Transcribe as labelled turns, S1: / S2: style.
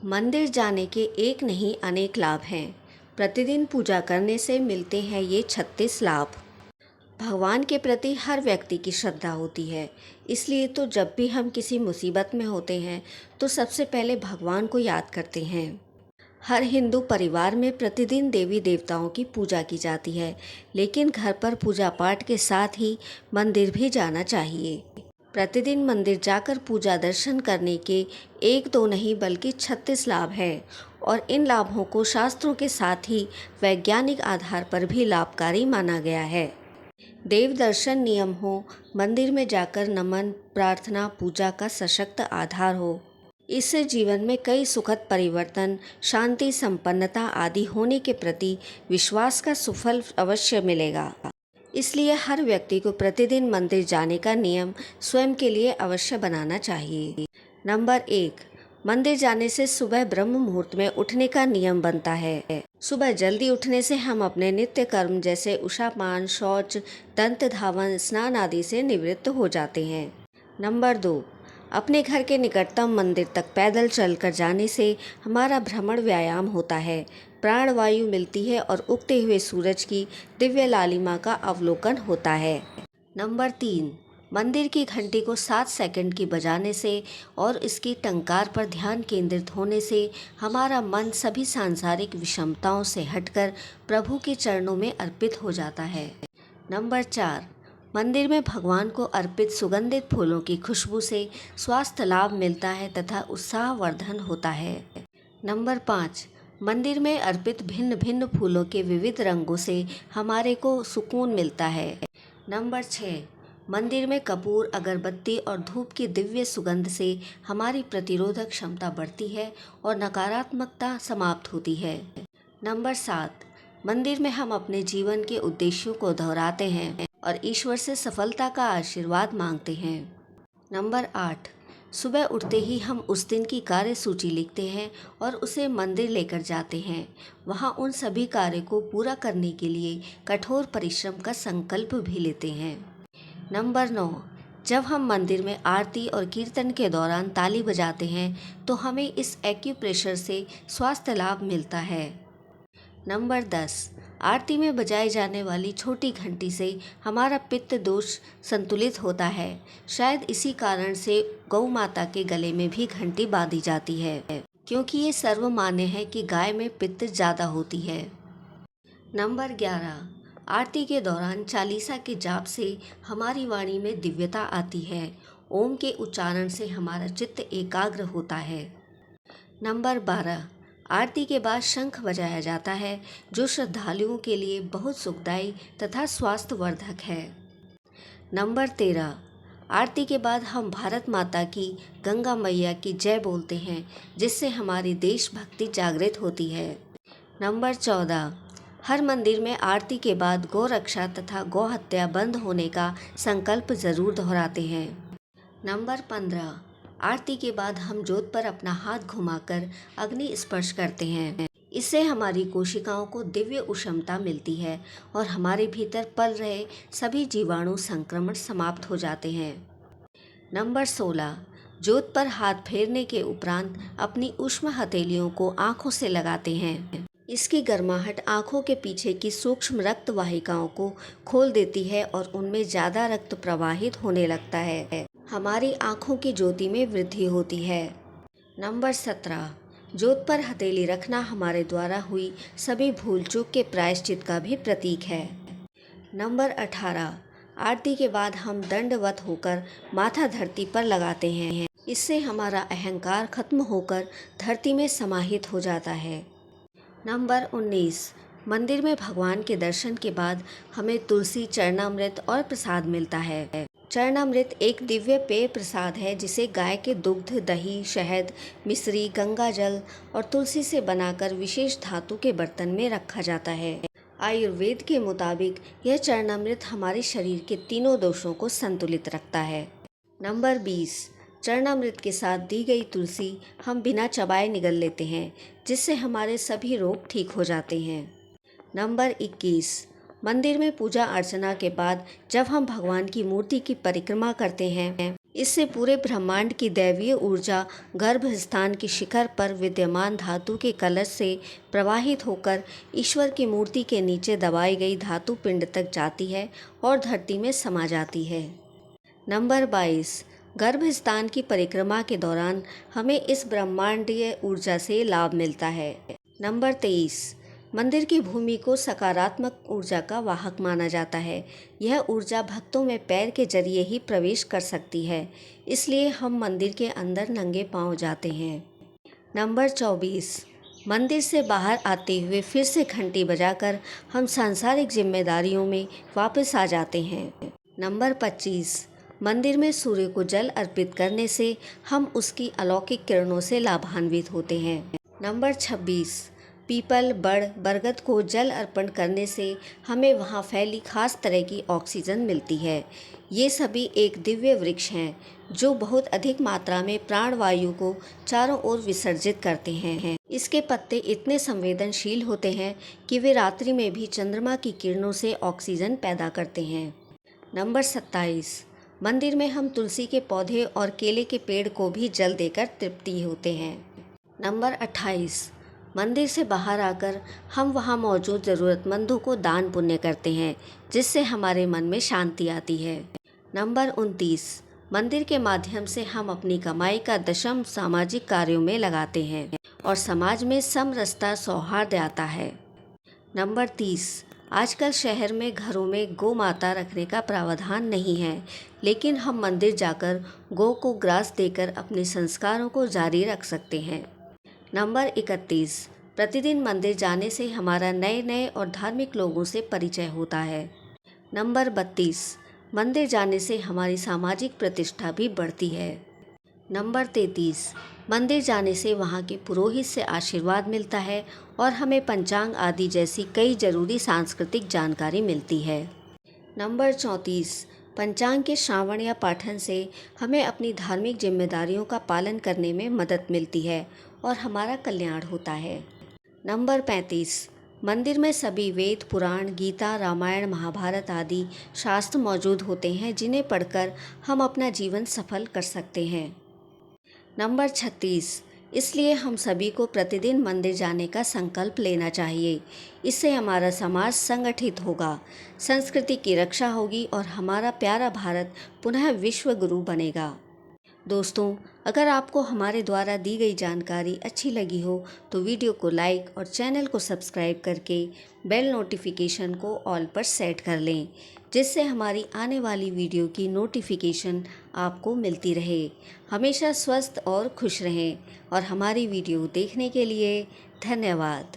S1: मंदिर जाने के एक नहीं अनेक लाभ हैं। प्रतिदिन पूजा करने से मिलते हैं ये 36 लाभ। भगवान के प्रति हर व्यक्ति की श्रद्धा होती है, इसलिए तो जब भी हम किसी मुसीबत में होते हैं तो सबसे पहले भगवान को याद करते हैं। हर हिंदू परिवार में प्रतिदिन देवी देवताओं की पूजा की जाती है, लेकिन घर पर पूजा पाठ के साथ ही मंदिर भी जाना चाहिए। प्रतिदिन मंदिर जाकर पूजा दर्शन करने के एक दो नहीं बल्कि 36 लाभ हैं और इन लाभों को शास्त्रों के साथ ही वैज्ञानिक आधार पर भी लाभकारी माना गया है। देव दर्शन नियम हो, मंदिर में जाकर नमन, प्रार्थना, पूजा का सशक्त आधार हो। इससे जीवन में कई सुखद परिवर्तन, शांति, संपन्नता आदि होने के प्रति विश्वास का सुफल अवश्य मिलेगा। इसलिए हर व्यक्ति को प्रतिदिन मंदिर जाने का नियम स्वयं के लिए अवश्य बनाना चाहिए। नंबर 1, मंदिर जाने से सुबह ब्रह्म मुहूर्त में उठने का नियम बनता है। सुबह जल्दी उठने से हम अपने नित्य कर्म जैसे उषापान, शौच, दंत धावन, स्नान आदि से निवृत्त हो जाते हैं। नंबर 2, अपने घर के निकटतम मंदिर तक पैदल चलकर जाने से हमारा भ्रमण व्यायाम होता है, प्राणवायु मिलती है और उगते हुए सूरज की दिव्य लालिमा का अवलोकन होता है। नंबर 3, मंदिर की घंटी को 7 सेकंड की बजाने से और इसकी टंकार पर ध्यान केंद्रित होने से हमारा मन सभी सांसारिक विषमताओं से हटकर प्रभु के चरणों में अर्पित हो जाता है। नंबर 4, मंदिर में भगवान को अर्पित सुगंधित फूलों की खुशबू से स्वास्थ्य लाभ मिलता है तथा उत्साहवर्धन होता है। नंबर 5, मंदिर में अर्पित भिन्न भिन्न फूलों के विविध रंगों से हमारे को सुकून मिलता है। नंबर 6, मंदिर में कपूर, अगरबत्ती और धूप की दिव्य सुगंध से हमारी प्रतिरोधक क्षमता बढ़ती है और नकारात्मकता समाप्त होती है। नंबर 7, मंदिर में हम अपने जीवन के उद्देश्यों को दोहराते हैं और ईश्वर से सफलता का आशीर्वाद मांगते हैं। नंबर 8, सुबह उठते ही हम उस दिन की कार्य सूची लिखते हैं और उसे मंदिर लेकर जाते हैं। वहाँ उन सभी कार्य को पूरा करने के लिए कठोर परिश्रम का संकल्प भी लेते हैं। नंबर 9, जब हम मंदिर में आरती और कीर्तन के दौरान ताली बजाते हैं तो हमें इस एक्यूप्रेशर से स्वास्थ्य लाभ मिलता है। नंबर 10, आरती में बजाई जाने वाली छोटी घंटी से हमारा पित्त दोष संतुलित होता है। शायद इसी कारण से गौ माता के गले में भी घंटी बांधी जाती है, क्योंकि ये सर्वमान्य है कि गाय में पित्त ज़्यादा होती है। नंबर 11, आरती के दौरान चालीसा के जाप से हमारी वाणी में दिव्यता आती है। ओम के उच्चारण से हमारा चित्त एकाग्र होता है। नंबर 12, आरती के बाद शंख बजाया जाता है, जो श्रद्धालुओं के लिए बहुत सुखदायी तथा स्वास्थ्यवर्धक है। नंबर 13, आरती के बाद हम भारत माता की, गंगा मैया की जय बोलते हैं, जिससे हमारी देशभक्ति जागृत होती है। नंबर 14, हर मंदिर में आरती के बाद गौ रक्षा तथा गौ हत्या बंद होने का संकल्प जरूर दोहराते हैं। नंबर 15, आरती के बाद हम जोत पर अपना हाथ घुमाकर अग्नि स्पर्श करते हैं। इससे हमारी कोशिकाओं को दिव्य उष्णता मिलती है और हमारे भीतर पल रहे सभी जीवाणु संक्रमण समाप्त हो जाते हैं। नंबर 16, जोत पर हाथ फेरने के उपरांत अपनी उष्ण हथेलियों को आँखों से लगाते हैं। इसकी गर्माहट आँखों के पीछे की सूक्ष्म रक्त वाहिकाओं को खोल देती है और उनमें ज़्यादा रक्त प्रवाहित होने लगता है। हमारी आँखों की ज्योति में वृद्धि होती है। नंबर 17, जोत पर हथेली रखना हमारे द्वारा हुई सभी भूल चूक के प्रायश्चित का भी प्रतीक है। नंबर 18, आरती के बाद हम दंडवत होकर माथा धरती पर लगाते हैं। इससे हमारा अहंकार खत्म होकर धरती में समाहित हो जाता है। नंबर 19, मंदिर में भगवान के दर्शन के बाद हमें तुलसी, चरणामृत और प्रसाद मिलता है। चरणामृत एक दिव्य पेय प्रसाद है जिसे गाय के दुग्ध, दही, शहद, मिश्री, गंगा जल और तुलसी से बनाकर विशेष धातु के बर्तन में रखा जाता है। आयुर्वेद के मुताबिक यह चरणामृत हमारे शरीर के तीनों दोषों को संतुलित रखता है। नंबर 20, चरणामृत के साथ दी गई तुलसी हम बिना चबाए निगल लेते हैं, जिससे हमारे सभी रोग ठीक हो जाते हैं। नंबर 21, मंदिर में पूजा अर्चना के बाद जब हम भगवान की मूर्ति की परिक्रमा करते हैं इससे पूरे ब्रह्मांड की दैवीय ऊर्जा गर्भस्थान की शिखर पर विद्यमान धातु के कलश से प्रवाहित होकर ईश्वर की मूर्ति के नीचे दबाई गई धातु पिंड तक जाती है और धरती में समा जाती है। नंबर 22, गर्भस्थान की परिक्रमा के दौरान हमें इस ब्रह्मांडीय ऊर्जा से लाभ मिलता है। नंबर 23, मंदिर की भूमि को सकारात्मक ऊर्जा का वाहक माना जाता है। यह ऊर्जा भक्तों में पैर के जरिए ही प्रवेश कर सकती है, इसलिए हम मंदिर के अंदर नंगे पांव जाते हैं। नंबर 24, मंदिर से बाहर आते हुए फिर से घंटी बजाकर हम सांसारिक जिम्मेदारियों में वापस आ जाते हैं। नंबर 25, मंदिर में सूर्य को जल अर्पित करने से हम उसकी अलौकिक किरणों से लाभान्वित होते हैं। नंबर 26, पीपल, बड़, बरगद को जल अर्पण करने से हमें वहाँ फैली खास तरह की ऑक्सीजन मिलती है। ये सभी एक दिव्य वृक्ष हैं जो बहुत अधिक मात्रा में प्राणवायु को चारों ओर विसर्जित करते हैं। इसके पत्ते इतने संवेदनशील होते हैं कि वे रात्रि में भी चंद्रमा की किरणों से ऑक्सीजन पैदा करते हैं। नंबर 27, मंदिर में हम तुलसी के पौधे और केले के पेड़ को भी जल देकर तृप्ति होते हैं। नंबर 28, मंदिर से बाहर आकर हम वहाँ मौजूद ज़रूरतमंदों को दान पुण्य करते हैं, जिससे हमारे मन में शांति आती है। नंबर 29, मंदिर के माध्यम से हम अपनी कमाई का दशम सामाजिक कार्यों में लगाते हैं और समाज में समरसता, सौहार्द आता है। नंबर 30, आजकल शहर में घरों में गौ माता रखने का प्रावधान नहीं है, लेकिन हम मंदिर जाकर गौ को ग्रास देकर अपने संस्कारों को जारी रख सकते हैं। नंबर 31, प्रतिदिन मंदिर जाने से हमारा नए नए और धार्मिक लोगों से परिचय होता है। नंबर 32, मंदिर जाने से हमारी सामाजिक प्रतिष्ठा भी बढ़ती है। नंबर 33, मंदिर जाने से वहाँ के पुरोहित से आशीर्वाद मिलता है और हमें पंचांग आदि जैसी कई जरूरी सांस्कृतिक जानकारी मिलती है। नंबर 34, पंचांग के श्रावण या पाठन से हमें अपनी धार्मिक जिम्मेदारियों का पालन करने में मदद मिलती है और हमारा कल्याण होता है। नंबर 35, मंदिर में सभी वेद, पुराण, गीता, रामायण, महाभारत आदि शास्त्र मौजूद होते हैं, जिन्हें पढ़कर हम अपना जीवन सफल कर सकते हैं। नंबर 36, इसलिए हम सभी को प्रतिदिन मंदिर जाने का संकल्प लेना चाहिए। इससे हमारा समाज संगठित होगा, संस्कृति की रक्षा होगी और हमारा प्यारा भारत पुनः विश्व गुरु बनेगा। दोस्तों, अगर आपको हमारे द्वारा दी गई जानकारी अच्छी लगी हो तो वीडियो को लाइक और चैनल को सब्सक्राइब करके बेल नोटिफिकेशन को ऑल पर सेट कर लें, जिससे हमारी आने वाली वीडियो की नोटिफिकेशन आपको मिलती रहे। हमेशा स्वस्थ और खुश रहें और हमारी वीडियो देखने के लिए धन्यवाद।